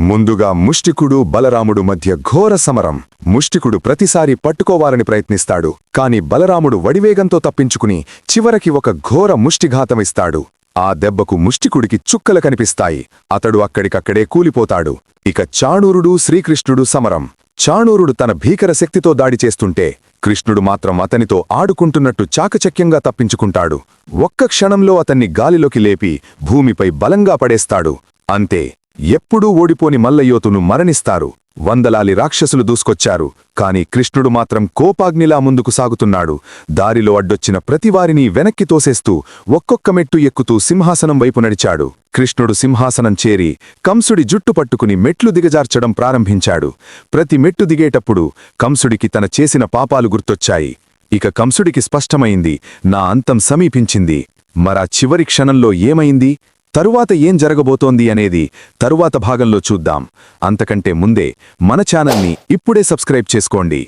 ముందుగా ముష్టికుడు బలరాముడు మధ్య ఘోర సమరం. ముష్టికుడు ప్రతిసారి పట్టుకోవాలని ప్రయత్నిస్తాడు, కాని బలరాముడు వడివేగంతో తప్పించుకుని చివరికి ఒక ఘోర ముష్టిఘాతమిస్తాడు. ఆ దెబ్బకు ముష్టికుడికి చుక్కలు కనిపిస్తాయి. అతడు అక్కడికక్కడే కూలిపోతాడు. ఇక చాణూరుడు శ్రీకృష్ణుడు సమరం. చాణూరుడు తన భీకర శక్తితో దాడి చేస్తుంటే కృష్ణుడు మాత్రం అతనితో ఆడుకుంటున్నట్టు చాకచక్యంగా తప్పించుకుంటాడు. ఒక్క క్షణంలో అతన్ని గాలిలోకి లేపి భూమిపై బలంగా పడేస్తాడు. అంతే, ఎప్పుడూ ఓడిపోని మల్లయోతును మరణిస్తారు. వందలాది రాక్షసులు దూసుకొచ్చారు, కాని కృష్ణుడు మాత్రం కోపాగ్నిలా ముందుకు సాగుతున్నాడు. దారిలో అడ్డొచ్చిన ప్రతివారిని వెనక్కి తోసేస్తూ ఒక్కొక్క మెట్టు ఎక్కుతూ సింహాసనం వైపు నడిచాడు. కృష్ణుడు సింహాసనం చేరి కంసుడి జుట్టు పట్టుకుని మెట్లు దిగజార్చడం ప్రారంభించాడు. ప్రతి మెట్టు దిగేటప్పుడు కంసుడికి తన చేసిన పాపాలు గుర్తొచ్చాయి. ఇక కంసుడికి స్పష్టమైంది, నా అంతం సమీపించింది. మరా చివరి క్షణంలో ఏమైంది, తరువాత ఏం జరగబోతోంది అనేది తరువాత భాగంలో చూద్దాం. అంతకంటే ముందే మన ఛానల్ని ఇప్పుడే సబ్స్క్రైబ్ చేసుకోండి.